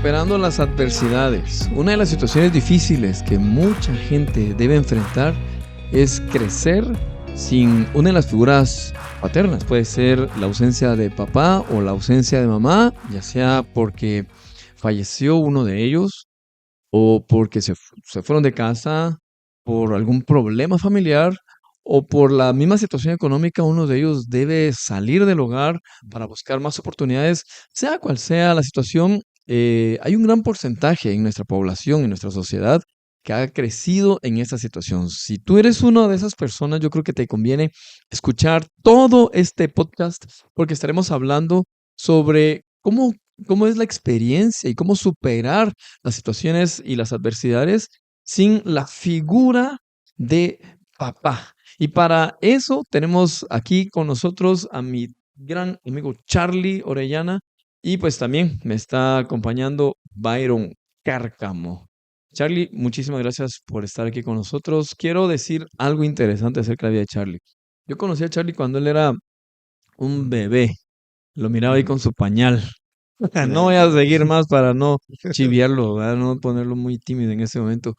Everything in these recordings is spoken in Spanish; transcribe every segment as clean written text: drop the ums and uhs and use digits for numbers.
superando las adversidades. Una de las situaciones difíciles que mucha gente debe enfrentar es crecer sin una de las figuras paternas. Puede ser la ausencia de papá o la ausencia de mamá, ya sea porque falleció uno de ellos o porque se fueron de casa por algún problema familiar o por la misma situación económica. Uno de ellos debe salir del hogar para buscar más oportunidades, sea cual sea la situación. Hay un gran porcentaje en nuestra población, en nuestra sociedad, que ha crecido en esta situación. Si tú eres una de esas personas, yo creo que te conviene escuchar todo este podcast porque estaremos hablando sobre cómo es la experiencia y cómo superar las situaciones y las adversidades sin la figura de papá. Y para eso tenemos aquí con nosotros a mi gran amigo Charlie Orellana y pues también me está acompañando Byron Cárcamo. Charlie, muchísimas gracias por estar aquí con nosotros. Quiero decir algo interesante acerca de la vida de Charlie. Yo conocí a Charlie cuando él era un bebé. Lo miraba ahí con su pañal. No voy a seguir más para no chiviarlo, ¿verdad? No ponerlo muy tímido en ese momento.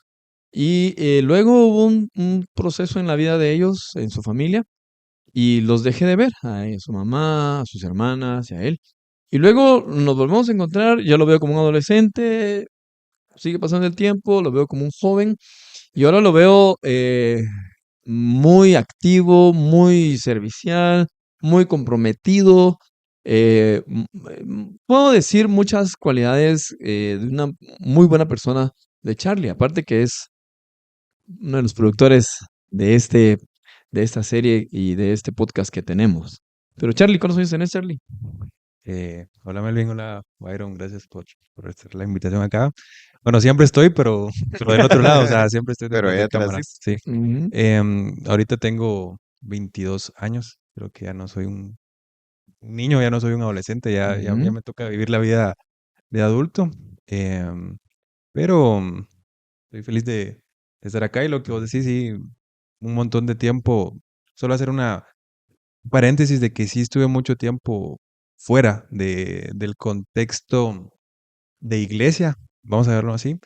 Y luego hubo un proceso en la vida de ellos, en su familia, y los dejé de ver, a su mamá, a sus hermanas y a él. Y luego nos volvemos a encontrar, yo lo veo como un adolescente, sigue pasando el tiempo, lo veo como un joven, y ahora lo veo muy activo, muy servicial, muy comprometido. Puedo decir muchas cualidades de una muy buena persona de Charlie, aparte que es uno de los productores de de esta serie y de este podcast que tenemos. Pero Charlie, ¿cuántos años tenés, Charlie? Hola Melvin, hola Byron, gracias por hacer la invitación acá. Bueno, siempre estoy, pero del otro lado, o sea, siempre estoy Pero detrás de ella te cámara, asiste. sí. Ujú. Ahorita tengo 22 años, creo que ya no soy un niño, ya no soy un adolescente, ya Ujú. me toca vivir la vida de adulto, em, pero estoy feliz de estar acá y lo que vos decís, sí, un montón de tiempo, solo hacer una paréntesis de que sí estuve mucho tiempo fuera del contexto de iglesia, vamos a verlo así.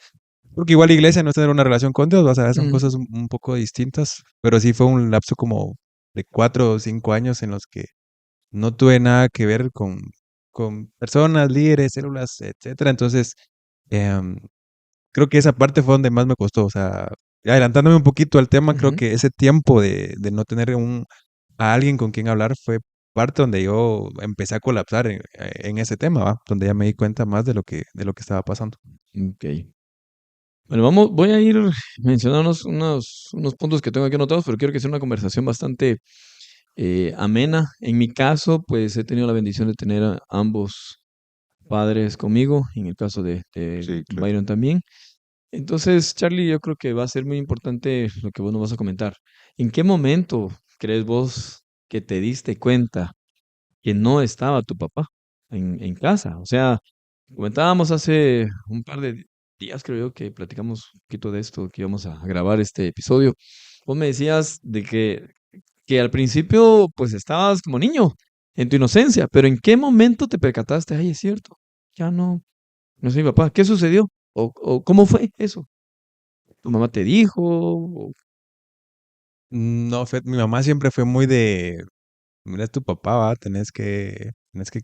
Porque igual iglesia no es tener una relación con Dios, vas a ver, son Mm. cosas un poco distintas, pero sí fue un lapso como de 4 o 5 años en los que no tuve nada que ver con personas, líderes, células, etcétera. Entonces, em, creo que esa parte fue donde más me costó. O sea, adelantándome un poquito al tema, creo Ujú. que ese tiempo de no tener a alguien con quien hablar fue parte donde yo empecé a colapsar en ese tema, ¿va? Donde ya me di cuenta más de lo que estaba pasando. Ok. Bueno, voy a ir mencionando unos puntos que tengo aquí anotados, pero quiero que sea una conversación bastante amena. En mi caso, pues he tenido la bendición de tener a ambos padres conmigo, en el caso de Sí, claro. Byron también. Entonces, Charlie, yo creo que va a ser muy importante lo que vos nos vas a comentar. ¿En qué momento crees vos que te diste cuenta que no estaba tu papá en casa? O sea, comentábamos hace un par de días, creo yo, que platicamos un poquito de esto, que íbamos a grabar este episodio. Vos me decías de que al principio, pues estabas como niño, en tu inocencia, pero ¿en qué momento te percataste? Ay, es cierto, ya no es mi papá. ¿Qué sucedió? O cómo fue eso? ¿Tu mamá te dijo? No, mi mamá siempre fue muy mira, es tu papá, va, tenés que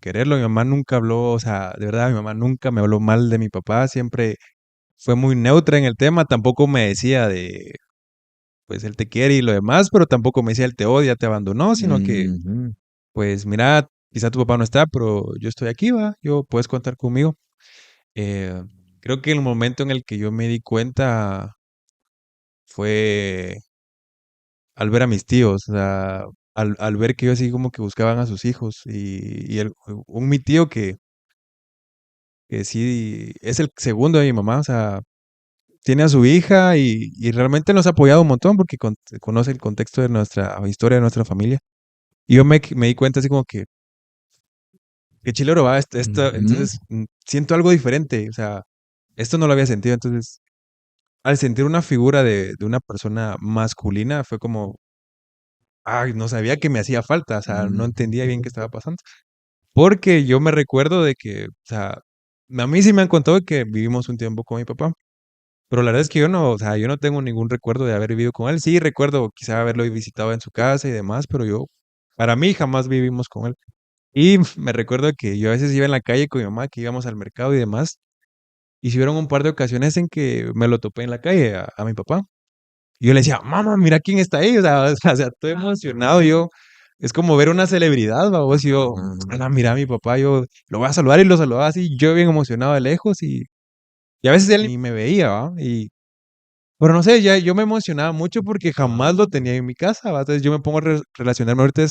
quererlo. Mi mamá nunca habló, o sea, de verdad, mi mamá nunca me habló mal de mi papá, siempre fue muy neutra en el tema, tampoco me decía pues él te quiere y lo demás, pero tampoco me decía él te odia, te abandonó, sino que, Ujú. pues mira, quizá tu papá no está, pero yo estoy aquí, va, puedes contar conmigo. Eh, Creo que el momento en el que yo me di cuenta fue al ver a mis tíos, o sea, al ver que ellos así como que buscaban a sus hijos y mi tío que sí es el segundo de mi mamá, o sea, tiene a su hija y realmente nos ha apoyado un montón porque conoce el contexto de nuestra historia, de nuestra familia. Y yo me di cuenta así como que chilero va, Ujú. entonces siento algo diferente, o sea, esto no lo había sentido, entonces al sentir una figura de una persona masculina fue como, ay, no sabía que me hacía falta, o sea, no Mm. entendía bien qué estaba pasando. Porque yo me recuerdo de que, o sea, A mí sí me han contado que vivimos un tiempo con mi papá, pero la verdad es que yo no, o sea, yo no tengo ningún recuerdo de haber vivido con él. Sí, recuerdo quizá haberlo visitado en su casa y demás, pero yo, para mí, jamás vivimos con él. Y me recuerdo que yo a veces iba en la calle con mi mamá, que íbamos al mercado y demás, y si hubieron un par de ocasiones en que me lo topé en la calle a mi papá. Y yo le decía, mamá, mira quién está ahí. O sea, estoy emocionado. Yo, es como ver una celebridad, vamos. Y yo, Ajá. mira a mi papá, yo lo voy a saludar y lo saludaba así, yo bien emocionado de lejos y a veces él ni me veía, ¿va? Pero no sé, ya yo me emocionaba mucho porque jamás lo tenía en mi casa, ¿va? Entonces yo me pongo a relacionarme ahorita,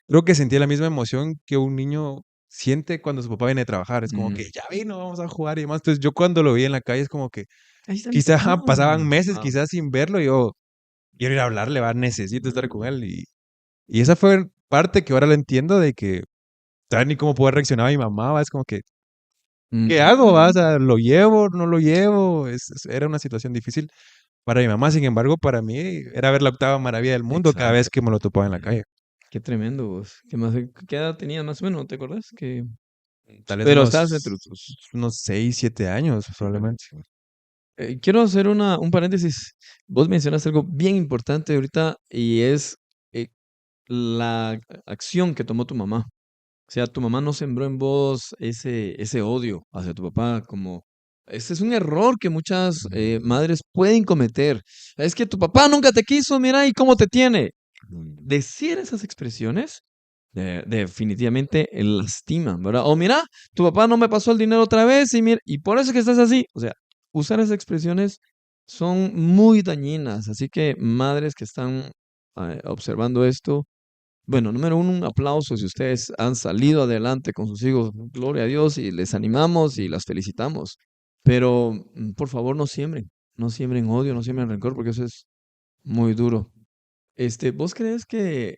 creo que sentía la misma emoción que un niño siente cuando su papá viene a trabajar. Es como Mm. que ya vino, vamos a jugar y demás. Entonces yo cuando lo vi en la calle es como que Ahí está mi quizás papá. pasaban meses Ah, quizás sin verlo y yo quiero ir a hablarle, va, necesito estar con él. Y esa fue parte que ahora lo entiendo de que, ¿sabes ni cómo puede reaccionar mi mamá? ¿Va? Es como que, ¿qué hago? Va? O ujú. sea, ¿lo llevo? ¿No lo llevo? Era una situación difícil para mi mamá. Sin embargo, para mí era ver la octava maravilla del mundo cada vez Exacto. que me lo topaba en la Mm. calle. Qué tremendo vos. ¿Qué edad tenías más o menos? ¿Te acordás? Tal vez Pero estás entre tus... unos 6 7 años probablemente. Quiero hacer un paréntesis. Vos mencionaste algo bien importante ahorita y es eh, la acción que tomó tu mamá. O sea, tu mamá no sembró en vos ese odio hacia tu papá, como ese es un error que muchas madres pueden cometer. Es que tu papá nunca te quiso, mira, y cómo te tiene. Decir esas expresiones definitivamente lastiman, ¿verdad? O mira, tu papá no me pasó el dinero otra vez y, mira, y por eso es que estás así. O sea, usar esas expresiones son muy dañinas. Así que madres que están observando esto, bueno, número uno, un aplauso si ustedes han salido adelante con sus hijos. Gloria a Dios y les animamos y las felicitamos. Pero por favor no siembren odio, no siembren rencor, porque eso es muy duro. ¿Vos crees que,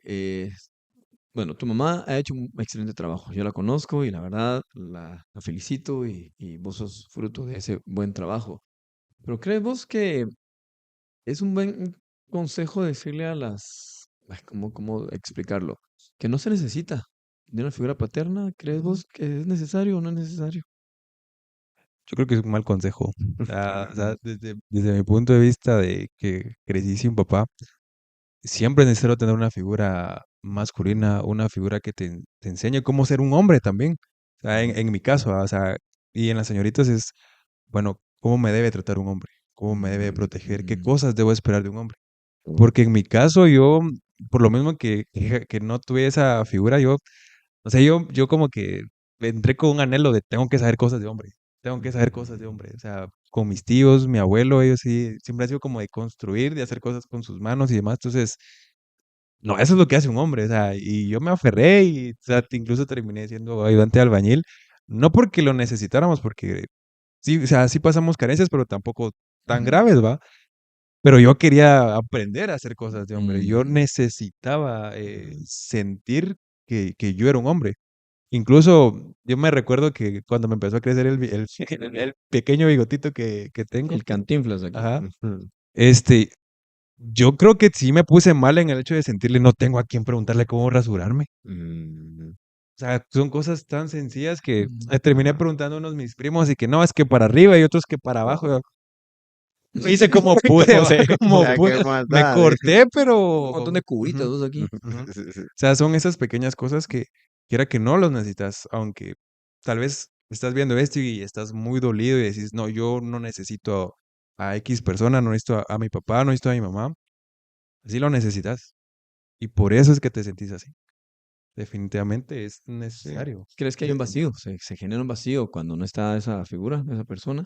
bueno, tu mamá ha hecho un excelente trabajo? Yo la conozco y la verdad la felicito y vos sos fruto de ese buen trabajo. Pero ¿crees vos que es un buen consejo decirle a ay, ¿cómo explicarlo? Que no se necesita de una figura paterna. ¿Crees vos que es necesario o no es necesario? Yo creo que es un mal consejo. O sea, desde mi punto de vista de que crecí sin papá, siempre es necesario tener una figura masculina, una figura que te enseñe cómo ser un hombre también. O sea, en mi caso, o sea, y en las señoritas es, bueno, cómo me debe tratar un hombre, cómo me debe proteger, qué cosas debo esperar de un hombre. Porque en mi caso, yo, por lo mismo que no tuve esa figura, yo, o sea, yo como que entré con un anhelo de tengo que saber cosas de hombre, tengo que saber cosas de hombre. O sea, con mis tíos, mi abuelo, ellos sí, siempre ha sido como de construir, de hacer cosas con sus manos y demás. Entonces, no, eso es lo que hace un hombre. O sea, y yo me aferré y, o sea, incluso terminé siendo ayudante de albañil. No porque lo necesitáramos, porque sí, o sea, sí pasamos carencias, pero tampoco tan graves, ¿va? Pero yo quería aprender a hacer cosas de hombre. Yo Mm, necesitaba sentir que yo era un hombre. Incluso yo me recuerdo que cuando me empezó a crecer el pequeño bigotito que tengo, el cantinflas aquí. ajá, este, yo creo que sí me puse mal en el hecho de sentirle, no tengo a quién preguntarle cómo rasurarme. O sea, son cosas tan sencillas que terminé preguntando a unos de mis primos y que no, es que para arriba y otros que para abajo. Yo lo hice como pude, ¿Cómo va, se, cómo como Ya, se- pude. qué Me maldad. corté, Un montón pero de cubitas ujú, vos aquí. ujú. O sea, son esas pequeñas cosas que quiera que no los necesitas, aunque tal vez estás viendo esto y estás muy dolido y decís, no, yo no necesito a X persona, no necesito a mi papá, no necesito a mi mamá. Sí lo necesitas. Y por eso es que te sentís así. Definitivamente es Sí. necesario. ¿Crees que hay un vacío? Se genera un vacío cuando no está esa figura, esa persona.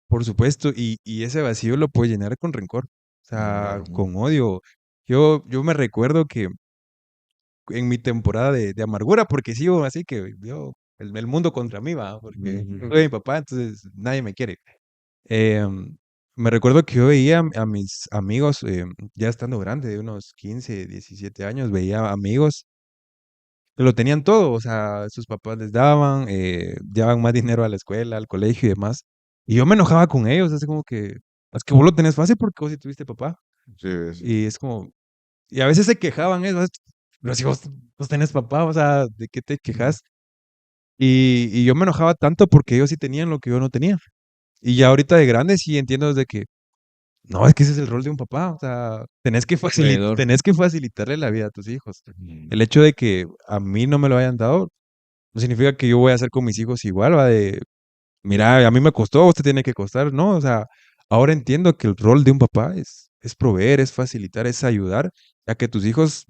Por supuesto, y ese vacío lo puede llenar con rencor, o sea, Ujú, con odio. Yo me recuerdo que en mi temporada de amargura, porque sigo así que yo, el mundo contra mí va, porque soy mi papá, entonces nadie me quiere. Em, Me recuerdo que yo veía a mis amigos, ya estando grande, de unos 15 17 años, veía amigos que lo tenían todo, o sea, sus papás les daban, llevaban más dinero a la escuela, al colegio y demás. Y yo me enojaba con ellos, así como que, es que vos lo tenés fácil porque vos sí tuviste papá. Sí, sí. Y es como, y a veces se quejaban eso, pero si vos tenés papá, o sea, ¿de qué te quejas? Y yo me enojaba tanto porque ellos sí tenían lo que yo no tenía. Y ya ahorita de grande sí entiendo desde que, no, es que ese es el rol de un papá. O sea, Proveedor. tenés que facilitarle la vida a tus hijos. Ujú. El hecho de que a mí no me lo hayan dado, no significa que yo voy a hacer con mis hijos igual, va de, mira, a mí me costó, a usted tiene que costar, ¿no? O sea, ahora entiendo que el rol de un papá es proveer, es facilitar, es ayudar a que tus hijos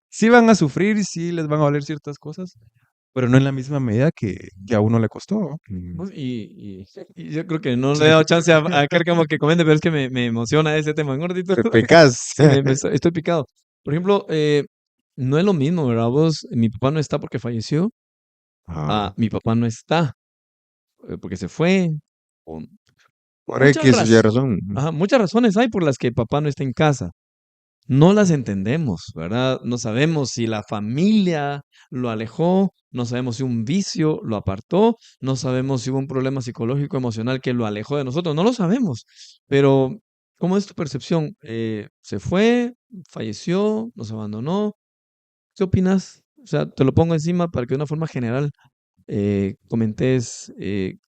sí van a sufrir, sí les van a valer ciertas cosas, pero no en la misma medida que a uno le costó, ¿no? Pues, y yo creo que no le he dado chance a Cárcamo que comente, pero es que me emociona ese tema, gordito. Te pecas. Sí, estoy picado. Por ejemplo, no es lo mismo, ¿verdad? Vos, mi papá no está porque falleció. Ah, Mi papá no está porque se fue. o- por muchas X o Y razón. muchas razones hay por las que papá no está en casa. No las entendemos, ¿verdad? No sabemos si la familia lo alejó, no sabemos si un vicio lo apartó, no sabemos si hubo un problema psicológico, emocional que lo alejó de nosotros, no lo sabemos. Pero, ¿cómo es tu percepción? ¿Se fue? ¿Falleció? ¿Nos abandonó? ¿Qué opinas? O sea, te lo pongo encima para que de una forma general comentes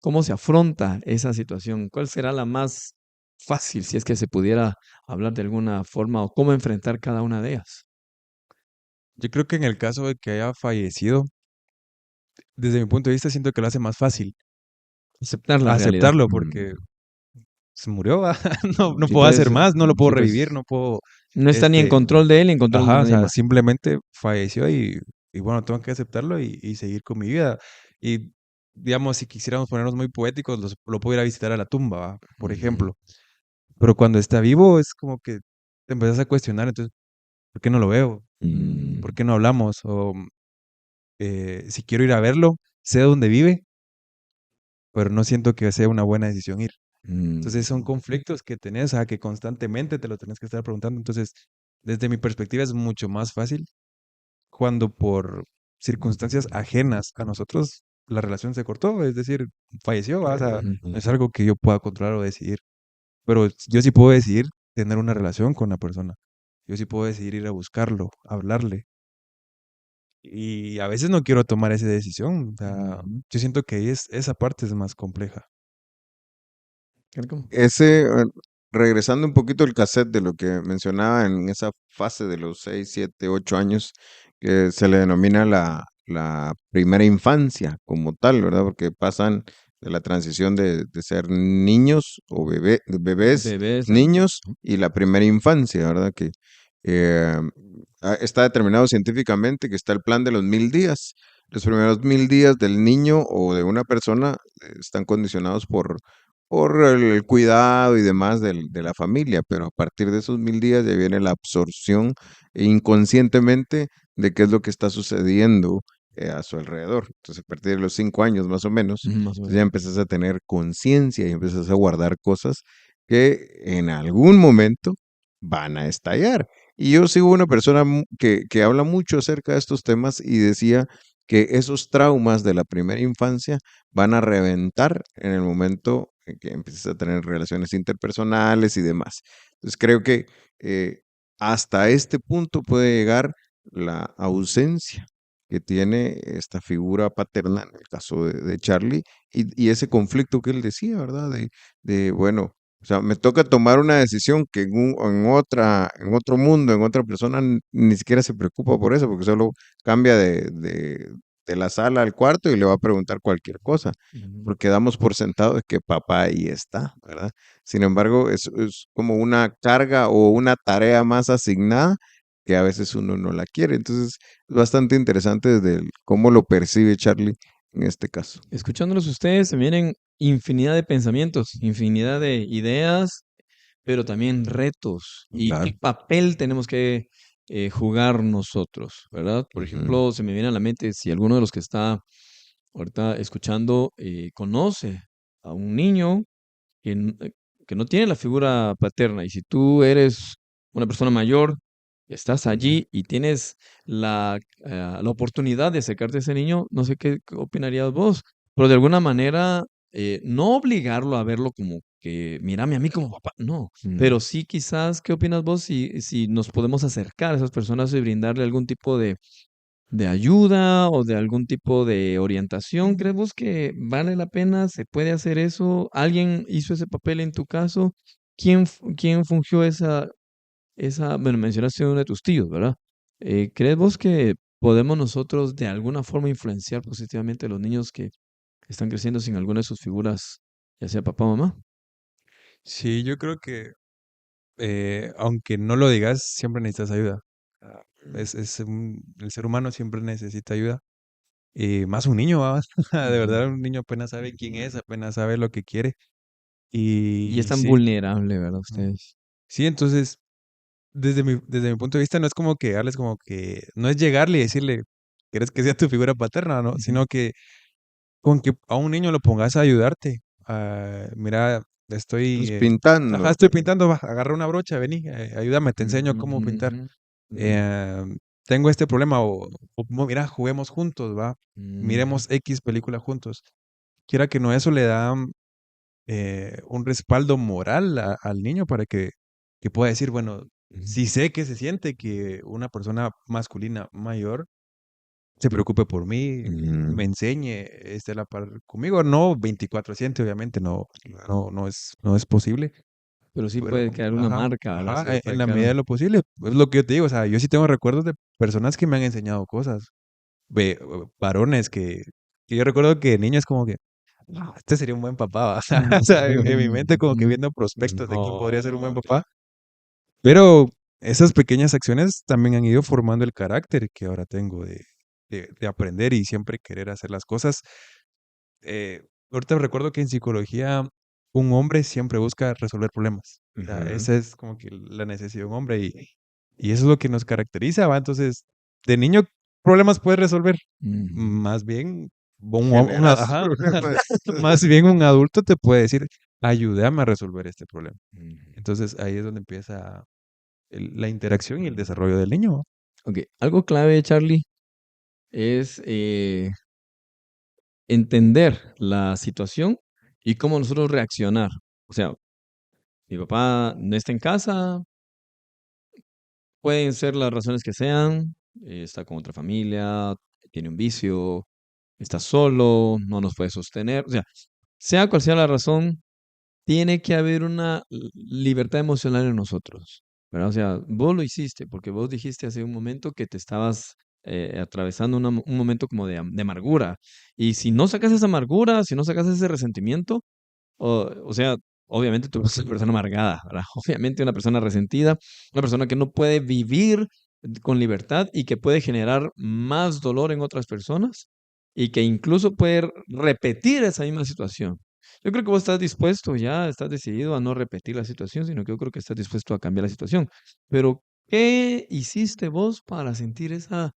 cómo se afronta esa situación. ¿Cuál será la más fácil, si es que se pudiera hablar de alguna forma, o cómo enfrentar cada una de ellas? Yo creo que en el caso de que haya fallecido, desde mi punto de vista siento que lo hace más fácil Aceptar la realidad. aceptarlo porque se murió, ¿va? No, no Sí, puedo pues, hacer más, no lo puedo sí, revivir, pues, no puedo, no está ni en este, control de él ni en control de ajá, o nadie sea, más. simplemente falleció y bueno, tengo que aceptarlo y seguir con mi vida. Y digamos, si quisiéramos ponernos muy poéticos, lo puedo ir a visitar a la tumba, ¿va? Por Ujú, ejemplo. Pero cuando está vivo es como que te empiezas a cuestionar, entonces, ¿por qué no lo veo? ¿Por mm, qué no hablamos? O si quiero ir a verlo, sé dónde vive, pero no siento que sea una buena decisión ir. Entonces son mm, conflictos que tenés, a que constantemente te lo tenés que estar preguntando. Entonces, desde mi perspectiva es mucho más fácil cuando por circunstancias ajenas a nosotros la relación se cortó, es decir, falleció, ¿va? O sea, no ujú, es algo que yo pueda controlar o decidir, pero yo sí puedo decidir tener una relación con la persona. Yo sí puedo decidir ir a buscarlo, hablarle. Y a veces no quiero tomar esa decisión. O sea, ujú. yo siento que ahí esa parte es más compleja. ¿Cómo? Ese, regresando un poquito al cassette de lo que mencionaba en esa fase de los 6 7 8 años, que se le denomina la primera infancia como tal, ¿verdad? Porque pasan de la transición de ser niños o bebés, Bebés. niños y la primera infancia, ¿verdad? Que eh, está determinado científicamente que está el plan de los 1000 días. Los primeros 1000 días del niño o de una persona están condicionados por el cuidado y demás de la familia, pero a partir de esos 1000 días ya viene la absorción inconscientemente de qué es lo que está sucediendo a su alrededor. Entonces, a partir de los 5 años más o menos, Ujú, más o pues ya menos. empiezas a tener conciencia y empiezas a guardar cosas que en algún momento van a estallar. Y yo sigo una persona que habla mucho acerca de estos temas y decía que esos traumas de la primera infancia van a reventar en el momento en que empieces a tener relaciones interpersonales y demás. Entonces creo que hasta este punto puede llegar la ausencia que tiene esta figura paterna, en el caso de Charlie, y ese conflicto que él decía, ¿verdad? Bueno, o sea, me toca tomar una decisión que en otro mundo, en otra persona, ni siquiera se preocupa por eso, porque solo cambia de la sala al cuarto y le va a preguntar cualquier cosa, Ujú. porque damos por sentado de que papá ahí está, ¿verdad? Sin embargo, es como una carga o una tarea más asignada que a veces uno no la quiere. Entonces, es bastante interesante desde cómo lo percibe Charlie en este caso. Escuchándolos ustedes, se me vienen infinidad de pensamientos, infinidad de ideas, pero también retos. ¿Y qué Claro. papel tenemos que jugar nosotros, verdad? Por Ujú, ejemplo, se me viene a la mente si alguno de los que está ahorita escuchando conoce a un niño que no tiene la figura paterna, y si tú eres una persona mayor, estás ujú. allí y tienes la oportunidad de acercarte a ese niño, no sé qué opinarías vos, pero de alguna manera no obligarlo a verlo como que mírame a mí como papá, no, Mm. pero sí quizás, ¿qué opinas vos si nos podemos acercar a esas personas y brindarle algún tipo de de ayuda o de algún tipo de orientación? ¿Crees vos que vale la pena? ¿Se puede hacer eso? ¿Alguien hizo ese papel en tu caso? ¿Quién fungió bueno, mencionaste uno de tus tíos, ¿verdad? ¿Crees vos que podemos nosotros de alguna forma influenciar positivamente a los niños que están creciendo sin alguna de sus figuras, ya sea papá o mamá? Sí, yo creo que aunque no lo digas, siempre necesitas ayuda. Ah, el ser humano siempre necesita ayuda. Y más un niño, ¿va? De Ujú. verdad, un niño apenas sabe quién es, apenas sabe lo que quiere. Y es Y tan sí, vulnerable, ¿verdad? ujú. Ustedes. Sí, entonces, desde mi punto de vista, no es como que darles como que, no es llegarle y decirle, ¿quieres que sea tu figura paterna, no? Ujú, Sino que con que a un niño lo pongas a ayudarte. Mira, Estás pintando. estoy pintando, va, agarra una brocha, vení, ayúdame, te enseño ujú, cómo pintar. ujú, ujú, Eh, tengo este problema, mira, juguemos juntos, va, ujú, miremos X película juntos. Quiera que no, eso le da un respaldo moral al niño para que pueda decir, bueno, ujú, si sé que se siente que una persona masculina mayor se preocupe por mí, Ujú. me enseñe, esté a la par conmigo, no 24/7, obviamente, no es posible, pero sí pero puede quedar una ajá, marca, ¿verdad? ajá, Se le en puede la quedar medida de lo posible, es lo que yo te digo, o sea, yo sí tengo recuerdos de personas que me han enseñado cosas, varones que yo recuerdo que de niño es como que, este sería un buen papá, ¿va? O sea, en mi mente como que viendo prospectos de quién podría ser un buen No, papá, pero esas pequeñas acciones también han ido formando el carácter que ahora tengo de aprender y siempre querer hacer las cosas. Eh, ahorita recuerdo que en psicología un hombre siempre busca resolver problemas. O sea, Ujú. esa es como que la necesidad de un hombre y eso es lo que nos caracteriza, ¿va? Entonces, de niño, problemas puedes resolver. ujú, Más bien, Generas ajá, problemas. más bien un adulto te puede decir, ayúdame a resolver este problema. ujú. Entonces, ahí es donde empieza la interacción y el desarrollo del niño. Ok, algo clave, Charlie, es entender la situación y cómo nosotros reaccionar. O sea, mi papá no está en casa, pueden ser las razones que sean, está con otra familia, tiene un vicio, está solo, no nos puede sostener. O sea cual sea la razón, tiene que haber una libertad emocional en nosotros, ¿verdad? O sea, vos lo hiciste porque vos dijiste hace un momento que te estabas atravesando un momento como de amargura. Y si no sacas esa amargura, si no sacas ese resentimiento, o sea, obviamente tú eres una persona amargada, ¿verdad? Obviamente una persona resentida, una persona que no puede vivir con libertad y que puede generar más dolor en otras personas y que incluso puede repetir esa misma situación. Yo creo que vos estás dispuesto ya, estás decidido a no repetir la situación, sino que yo creo que estás dispuesto a cambiar la situación. Pero, ¿qué hiciste vos para sentir esa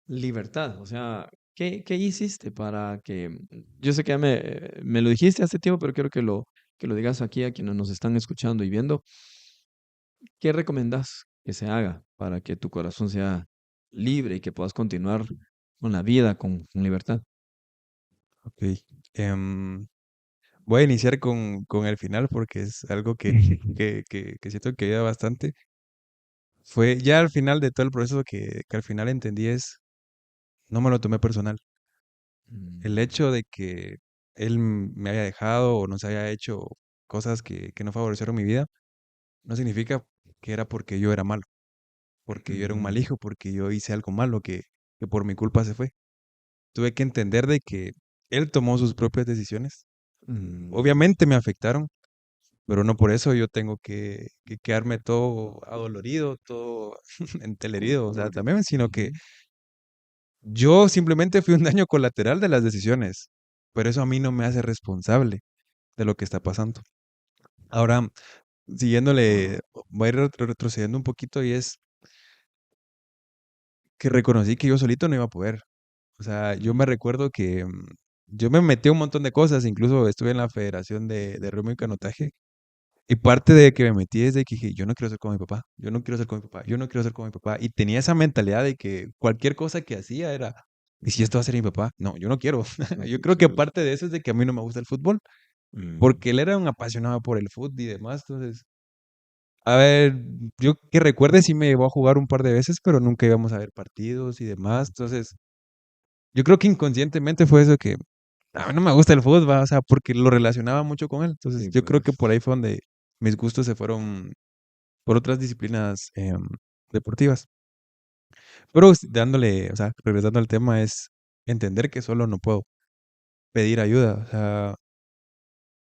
libertad? O sea, ¿qué hiciste para que, yo sé que ya me lo dijiste hace tiempo, pero quiero que lo digas aquí a quienes nos están escuchando y viendo, ¿qué recomendás que se haga para que tu corazón sea libre y que puedas continuar con la vida con libertad? Ok. Em, voy a iniciar con el final porque es algo que siento que ayuda bastante. Fue ya al final de todo el proceso que al final entendí es, no me lo tomé personal. Mm, El hecho de que él me haya dejado o nos haya hecho cosas que no favorecieron mi vida, no significa que era porque yo era malo, porque yo era un mal mm, hijo, porque yo hice algo malo que por mi culpa se fue. Tuve que entender de que él tomó sus propias decisiones. Mm. Obviamente me afectaron, pero no por eso yo tengo que quedarme todo adolorido, todo entelerido, o sea, también, sino que ujú, yo simplemente fui un daño colateral de las decisiones, pero eso a mí no me hace responsable de lo que está pasando. Ahora, siguiéndole, voy a ir retrocediendo un poquito y es que reconocí que yo solito no iba a poder. O sea, yo me recuerdo que yo me metí a un montón de cosas, incluso estuve en la Federación de Remo y Canotaje. Y parte de que me metí es de que dije, yo no quiero ser como mi papá, yo no quiero ser como mi papá, yo no quiero ser como mi papá. Y tenía esa mentalidad de que cualquier cosa que hacía era, ¿y si esto va a ser mi papá? No, yo no quiero. Yo creo que parte de eso es de que a mí no me gusta el fútbol, Mm. porque él era un apasionado por el fútbol y demás. Entonces, A ver, yo que recuerde sí me llevó a jugar un par de veces, pero nunca íbamos a ver partidos y demás. Entonces, yo creo que inconscientemente fue eso que a mí no me gusta el fútbol, ¿va? O sea, porque lo relacionaba mucho con él. Entonces, Sí, yo creo que pues. por ahí fue donde mis gustos se fueron por otras disciplinas deportivas. Pero dándole, o sea, regresando al tema, es entender que solo no puedo pedir ayuda. O sea,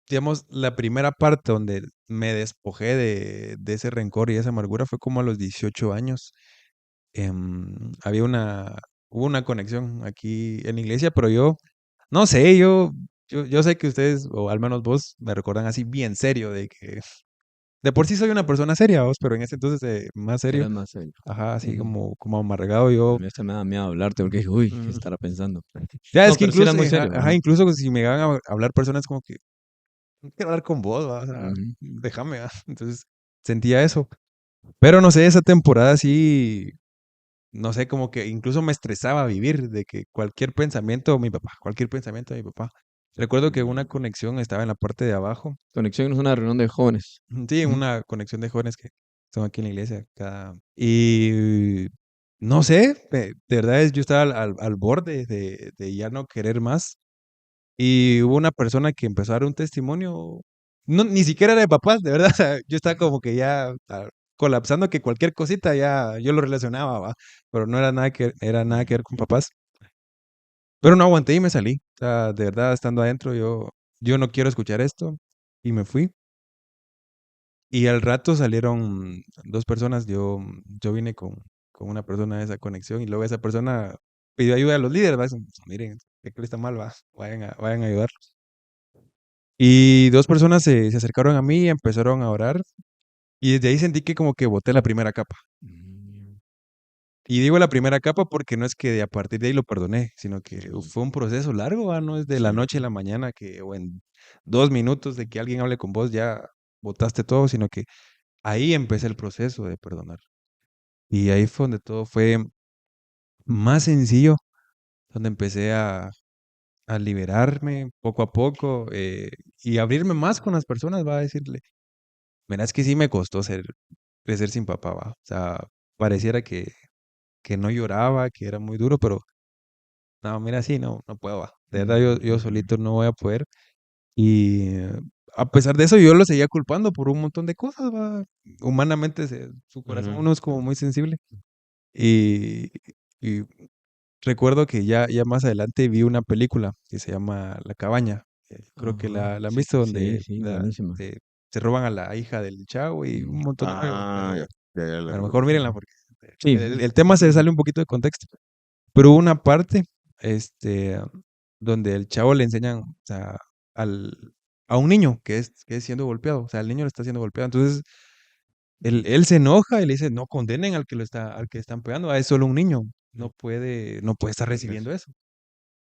digamos, la primera parte donde me despojé de ese rencor y esa amargura fue como a los 18 años. Había hubo una conexión aquí en la iglesia, pero yo, no sé, yo sé que ustedes, o al menos vos, me recuerdan así bien serio, de que de por sí soy una persona seria, vos, pero en ese entonces más serio, Eres más serio. ajá, así Ujú. como amargado A yo. mí hasta me da miedo hablarte porque dije, uy, ¿qué mm, estará pensando? Ya es No, que pero sí eras incluso, muy ajá, serio. ajá, Ajá. incluso si me van a hablar personas como que, "No quiero hablar con vos, va, o sea, Ujú. déjame, va". Entonces sentía eso. Pero no sé, esa temporada sí, no sé, como que incluso me estresaba vivir de que cualquier pensamiento de mi papá. Recuerdo que una Mm. conexión estaba en la parte de abajo. Conexión es una reunión de jóvenes. Sí, Ujú. una conexión de jóvenes que son aquí en la iglesia. Y no sé, de verdad yo estaba al borde de ya no querer más. Y hubo una persona que empezó a dar un testimonio, no, ni siquiera era de papás, de verdad. O sea, yo estaba como que ya colapsando, que cualquier cosita ya yo lo relacionaba, ¿va? Pero no era nada que ver con papás. Pero no aguanté y me salí. O sea, de verdad, estando adentro, yo no quiero escuchar esto. Y me fui. Y al rato salieron dos personas. Yo vine con una persona de esa conexión y luego esa persona pidió ayuda a los líderes, ¿va? Dice, miren, que está mal, va. Vayan a ayudar. Y dos personas se acercaron a mí y empezaron a orar. Y desde ahí sentí que como que boté la primera capa. Mm, Y digo la primera capa porque no es que a partir de ahí lo perdoné, sino que Sí, fue un proceso largo, ¿va? No es de la sí. noche a la mañana que, o en 2 minutos de que alguien hable con vos, ya botaste todo, sino que ahí empecé el proceso de perdonar. Y ahí fue donde todo fue más sencillo, donde empecé a liberarme poco a poco y abrirme más con las personas, va a decirle, mira, es que sí me costó crecer sin papá, va. O sea, pareciera que no lloraba, que era muy duro, pero no, mira, sí, no puedo, va. De verdad, yo Mm. solito no voy a poder. Y a pesar de eso, yo lo seguía culpando por un montón de cosas, va. Humanamente, su corazón Ujú. uno es como muy sensible. Y, y recuerdo que ya más adelante vi una película que se llama La Cabaña. Creo que ajá. la han Sí, visto sí, donde sí, buenísima. se roban a la hija del chavo y un Mm, montón de rollo. Ah, ya, ya la A lo mejor mírenla porque sí, el tema se sale un poquito de contexto. Pero hubo una parte, este, donde el chavo le enseñan, o sea, al, a un niño que es siendo golpeado. O sea, el niño le está siendo golpeado. Entonces, él se enoja y le dice, no condenen al que están pegando, es solo un niño. No puede estar recibiendo eso.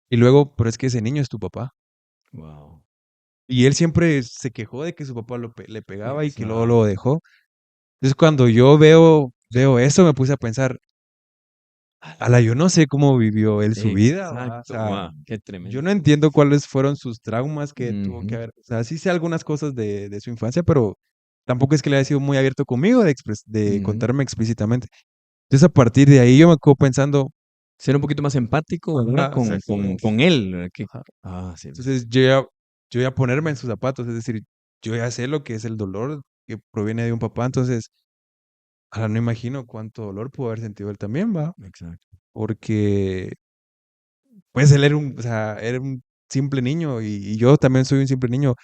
Y luego, pero es que ese niño es tu papá. wow. Y él siempre se quejó de que su papá le pegaba y que luego lo Exacto. dejó. Entonces, cuando yo veo eso, me puse a pensar, ala, yo no sé cómo vivió él su vida, ¿va? O Exacto, sea, wow, qué yo tremendo. no entiendo cuáles fueron sus traumas que tuvo que Ujú, haber. O sea, sí sé algunas cosas de su infancia, pero tampoco es que le haya sido muy abierto conmigo de ujú. contarme explícitamente. Entonces, a partir de ahí, yo me quedo pensando, Ser un poquito más empático, ¿verdad? ajá, exactamente. Con él, ¿verdad? Ajá. Sí, Entonces, yo ya ponerme en sus zapatos, es decir, yo ya sé lo que es el dolor que proviene de un papá, entonces, ahora no imagino cuánto dolor pudo haber sentido él también, ¿va? exacto. Porque, pues, él o sea, era un simple niño y yo también soy un simple niño.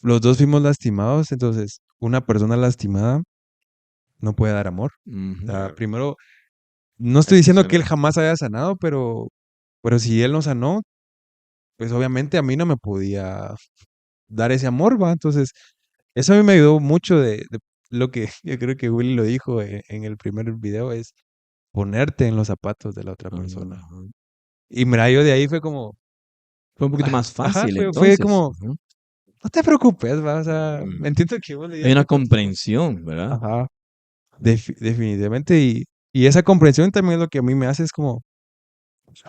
Los dos fuimos lastimados, entonces, una persona lastimada no puede dar amor. O Ujú, sea, Claro. primero, no estoy Eso diciendo se que él nota. jamás haya sanado, pero si él no sanó, pues obviamente a mí no me podía dar ese amor, ¿va? Entonces, eso a mí me ayudó mucho de lo que yo creo que Willy lo dijo en el primer video, es ponerte en los zapatos de la otra persona. ajá. Y mira, yo de ahí fue como, Fue un poquito más ajá, fácil fue entonces. como, Ujú. no te preocupes, va, o sea, Mm. entiendo que vos Hay una lidiaste con esto. comprensión, ¿verdad? Ajá, definitivamente. Y esa comprensión también es lo que a mí me hace, es como,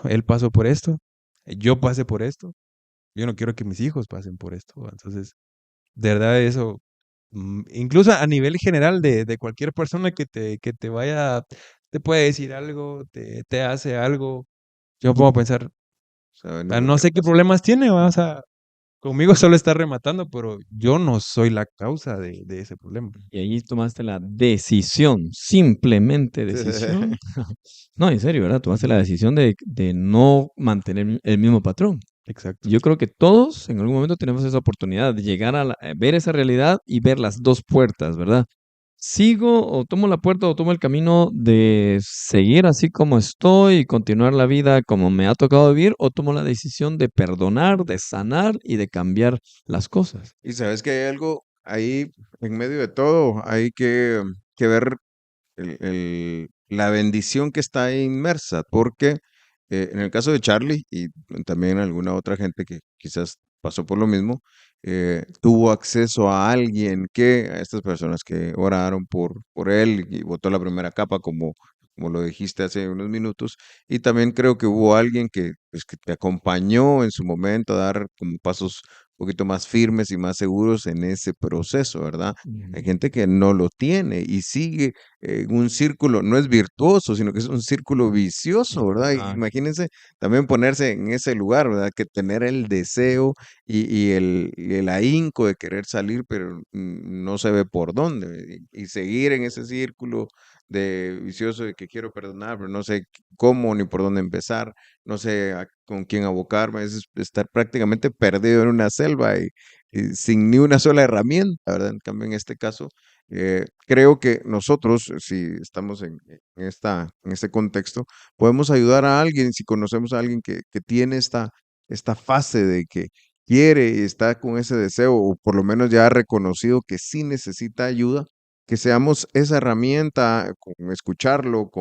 él pasó por esto, yo pasé por esto, yo no quiero que mis hijos pasen por esto, ¿va? Entonces, de verdad eso, incluso a nivel general de cualquier persona que te vaya, te puede decir algo, te hace algo. Yo me pongo a pensar, Sabiendo lo no que sé qué pasa. problemas tiene, ¿va? O sea, conmigo solo está rematando, pero yo no soy la causa de ese problema. Y ahí tomaste la decisión, simplemente decisión. No, en serio, ¿verdad? Tomaste la Ujú. decisión de no mantener el mismo patrón. Exacto. Yo creo que todos en algún momento tenemos esa oportunidad de llegar a ver esa realidad y ver las dos puertas, ¿verdad? ¿Sigo o tomo la puerta o tomo el camino de seguir así como estoy y continuar la vida como me ha tocado vivir? ¿O tomo la decisión de perdonar, de sanar y de cambiar las cosas? Y sabes que hay algo ahí en medio de todo, hay que ver la bendición que está ahí inmersa, porque en el caso de Charlie y también alguna otra gente que quizás pasó por lo mismo, tuvo acceso a alguien a estas personas que oraron por él y botó la primera capa, como lo dijiste hace unos minutos, y también creo que hubo alguien que, pues, que te acompañó en su momento a dar como pasos un poquito más firmes y más seguros en ese proceso, ¿verdad? Hay Ujú. gente que no lo tiene y sigue un círculo, no es virtuoso, sino que es un círculo vicioso, ¿verdad? Y Exacto. imagínense también ponerse en ese lugar, ¿verdad? Que tener el deseo y el ahínco de querer salir, pero no se ve por dónde, y seguir en ese círculo de vicioso de que quiero perdonar, pero no sé cómo ni por dónde empezar, no sé con quién abocarme, es estar prácticamente perdido en una selva y sin ni una sola herramienta, ¿verdad? En cambio, en este caso, creo que nosotros, si estamos en este contexto, podemos ayudar a alguien, si conocemos a alguien que tiene esta fase de que quiere y está con ese deseo, o por lo menos ya ha reconocido que sí necesita ayuda, que seamos esa herramienta, con escucharlo,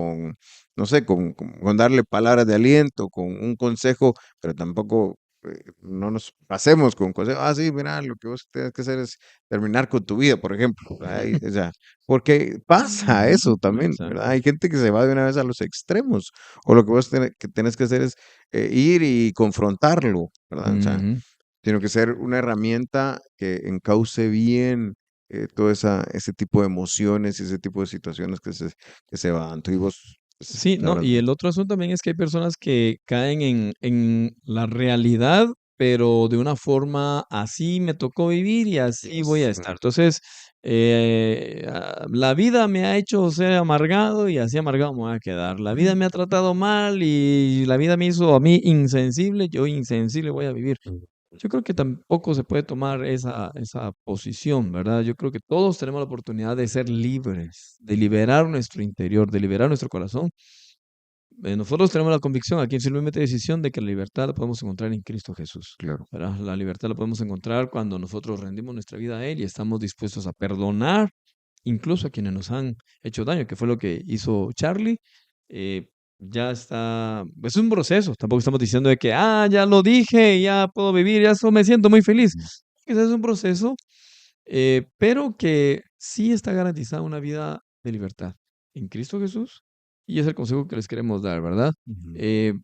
no sé, con darle palabras de aliento, con un consejo, pero tampoco no nos pasemos con consejos. Ah, sí, mira, lo que vos tienes que hacer es terminar con tu vida, por ejemplo. O sea, porque pasa Ujú. eso también, ¿verdad? Exacto. Hay gente que se va de una vez a los extremos, o lo que vos que tenés que hacer es ir y confrontarlo, ¿verdad? O sea, Ujú. tiene que ser una herramienta que encauce bien todo ese tipo de emociones y ese tipo de situaciones que se van. Tú y vos pues, Sí, no, sabrás y más. el otro asunto también es que hay personas que caen en la realidad, pero de una forma así me tocó vivir y así voy a Yes. estar. Entonces, la vida me ha hecho ser amargado y así amargado me voy a quedar. La vida me ha tratado mal y la vida me hizo a mí insensible, yo insensible voy a vivir. Yo creo que tampoco se puede tomar esa posición, ¿verdad? Yo creo que todos tenemos la oportunidad de ser libres, de liberar nuestro interior, de liberar nuestro corazón. Nosotros tenemos la convicción aquí en Simplemente Decisión de que la libertad la podemos encontrar en Cristo Jesús, Claro. ¿verdad? La libertad la podemos encontrar cuando nosotros rendimos nuestra vida a Él y estamos dispuestos a perdonar incluso a quienes nos han hecho daño, que fue lo que hizo Charlie. Ya está, es un proceso, tampoco estamos diciendo de que, ya lo dije, ya puedo vivir, ya me siento muy feliz. Quizás es un proceso, pero que sí está garantizada una vida de libertad en Cristo Jesús y es el consejo que les queremos dar, ¿verdad? Ujú. Eh,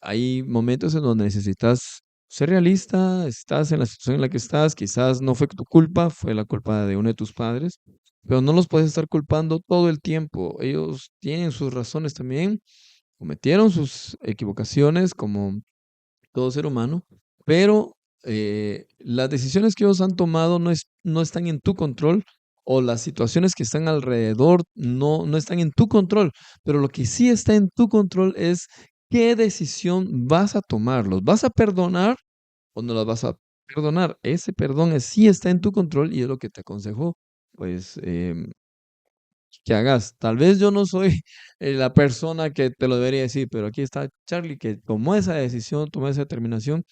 Hay momentos en donde necesitas ser realista, estás en la situación en la que estás, quizás no fue tu culpa, fue la culpa de uno de tus padres, pero no los puedes estar culpando todo el tiempo. Ellos tienen sus razones también, cometieron sus equivocaciones como todo ser humano, pero las decisiones que ellos han tomado no están en tu control o las situaciones que están alrededor no están en tu control, pero lo que sí está en tu control es qué decisión vas a tomar. ¿Los vas a perdonar o no los vas a perdonar? Ese perdón sí está en tu control y es lo que te aconsejo, pues, que hagas. Tal vez yo no soy la persona que te lo debería decir, pero aquí está Charlie que tomó esa decisión, tomó esa determinación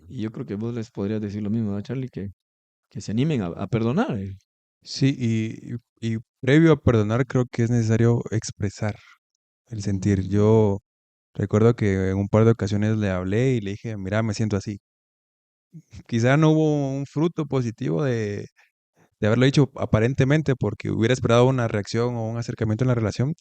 y yo creo que vos les podrías decir lo mismo, ¿verdad, Charlie? Que se animen a perdonar. Sí, y previo a perdonar creo que es necesario expresar el sentir. Mm. Yo recuerdo que en un par de ocasiones le hablé y le dije, mira, me siento así. Quizá no hubo un fruto positivo de haberlo dicho aparentemente porque hubiera esperado una reacción o un acercamiento en la relación,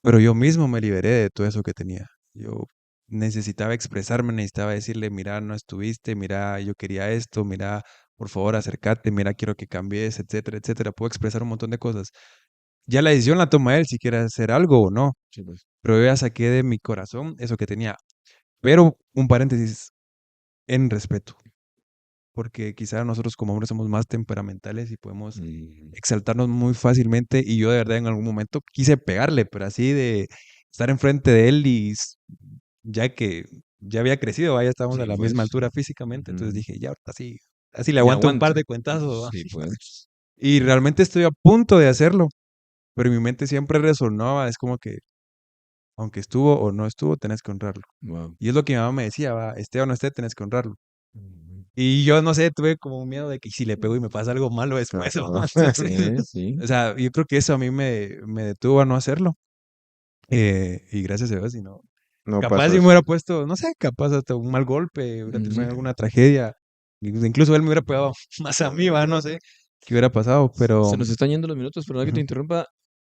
pero yo mismo me liberé de todo eso que tenía. Yo necesitaba expresarme, necesitaba decirle, mira, no estuviste, mira, yo quería esto, mira, por favor, acércate, mira, quiero que cambies, etcétera, etcétera. Puedo expresar un montón de cosas. Ya la decisión la toma él si quiere hacer algo o no. Sí, pues. Pero yo ya saqué de mi corazón eso que tenía. Pero, un paréntesis, en respeto. Porque quizá nosotros como hombres somos más temperamentales y podemos exaltarnos muy fácilmente. Y yo de verdad en algún momento quise pegarle, pero así de estar enfrente de él y ya que ya había crecido, ya estábamos Sí, a la pues. misma altura físicamente. Entonces Ujú. dije, ya, ahorita sí, así le Ya aguanto un aguanto. par de cuentazos, ¿va? Sí, pues. Y realmente estoy a punto de hacerlo. Pero en mi mente siempre resonaba, es como que, aunque estuvo o no estuvo, tenés que honrarlo. Wow. Y es lo que mi mamá me decía, va, esté o no esté, tenés que honrarlo. Ujú. Y yo no sé, tuve como un miedo de que si le pego y me pasa algo malo después, Ajá. ¿va? Sí. O sea, yo creo que eso a mí me detuvo a no hacerlo. Y gracias a Dios, si no, No capaz pasó si me eso. hubiera puesto, no sé, capaz hasta un mal golpe, hubiera terminado en Ujú. alguna tragedia. Incluso él me hubiera pegado más a mí, va, no sé qué hubiera pasado, pero... Se nos están yendo los minutos, perdón que te Ujú. interrumpa.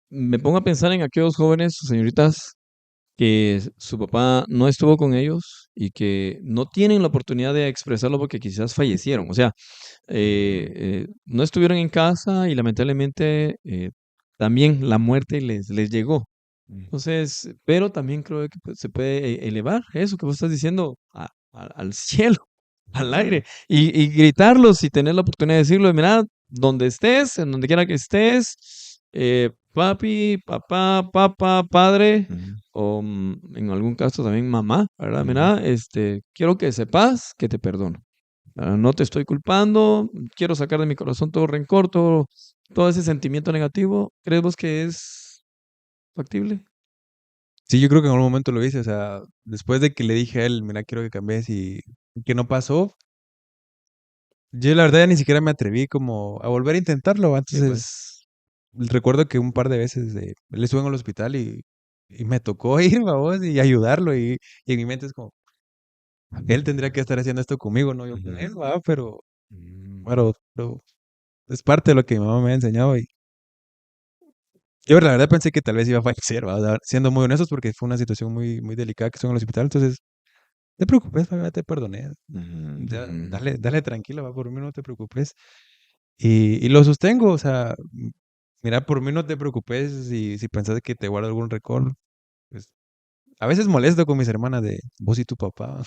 Me pongo a pensar en aquellos jóvenes o señoritas que su papá no estuvo con ellos y que no tienen la oportunidad de expresarlo porque quizás fallecieron. O sea, no estuvieron en casa y lamentablemente también la muerte les llegó. Entonces, pero también creo que pues, se puede elevar eso que vos estás diciendo al cielo, al aire, y gritarlo si tenés la oportunidad de decirlo. Mira, donde estés, en donde quiera que estés, papi, papá, padre, Ujú. o en algún caso también mamá, ¿verdad? Ujú. Mira, quiero que sepas que te perdono. No te estoy culpando, quiero sacar de mi corazón todo rencor, todo ese sentimiento negativo. ¿Crees vos que es factible? Sí, yo creo que en algún momento lo hice, o sea, después de que le dije a él, mira, quiero que cambies y que no pasó, yo la verdad ya ni siquiera me atreví como a volver a intentarlo. Sí, pues. Entonces, recuerdo que un par de veces él estuvo en el hospital y me tocó ir, vamos, y ayudarlo. Y en mi mente es como, él tendría que estar haciendo esto conmigo, no yo con él, Ujú. va, pero, Mm. pero es parte de lo que mi mamá me ha enseñado. Y yo la verdad pensé que tal vez iba a fallecer, va, o sea, siendo muy honestos, porque fue una situación muy, muy delicada que estuvo en el hospital. Entonces, no te preocupes, ya te perdoné. Ujú. Ujú. Dale tranquilo, va, por mí no te preocupes. Y lo sostengo, o sea, mira, por mí no te preocupes si pensás que te guardo algún rencor. Pues, a veces molesto con mis hermanas de vos y tu papá.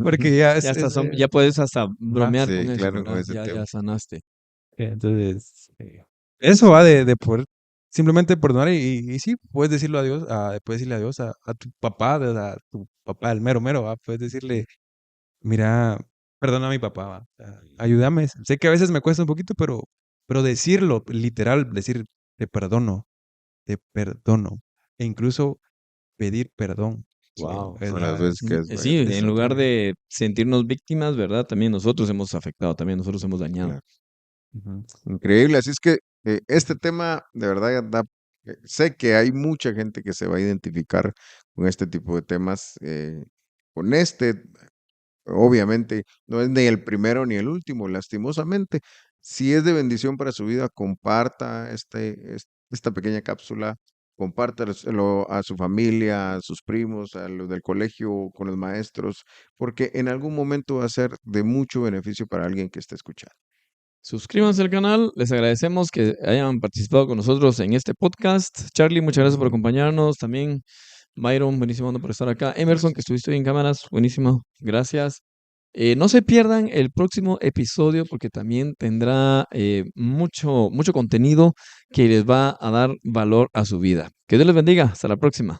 Porque ya Ya hasta ya puedes hasta ajá. bromear con Sí, eso, claro, con ¿verdad? ese Ya tema. sanaste. Entonces, eso va de poder simplemente perdonar y sí, puedes decirlo a Dios, puedes decirle adiós a tu papá, a tu papá, el mero mero, ¿va? Puedes decirle, mira, perdona a mi papá, ¿va? Ayúdame. Sé que a veces me cuesta un poquito, pero decirlo, literal, decir, te perdono, te perdono. E incluso pedir perdón. Sí, Wow. con las veces que Sí, es en otro lugar nivel. de sentirnos víctimas, ¿verdad? También nosotros hemos afectado, también nosotros hemos dañado. Claro. Ujú. Increíble. Así es que este tema de verdad sé que hay mucha gente que se va a identificar con este tipo de temas. Con este, obviamente, no es ni el primero ni el último, lastimosamente. Si es de bendición para su vida, comparta esta pequeña cápsula, compártaselo a su familia, a sus primos, a los del colegio, con los maestros, porque en algún momento va a ser de mucho beneficio para alguien que esté escuchando. Suscríbanse al canal, les agradecemos que hayan participado con nosotros en este podcast. Charlie, muchas gracias por acompañarnos. También Byron, buenísimo por estar acá. Emerson, que estuviste hoy en cámaras, buenísimo, gracias. No se pierdan el próximo episodio porque también tendrá mucho contenido que les va a dar valor a su vida. Que Dios les bendiga. Hasta la próxima.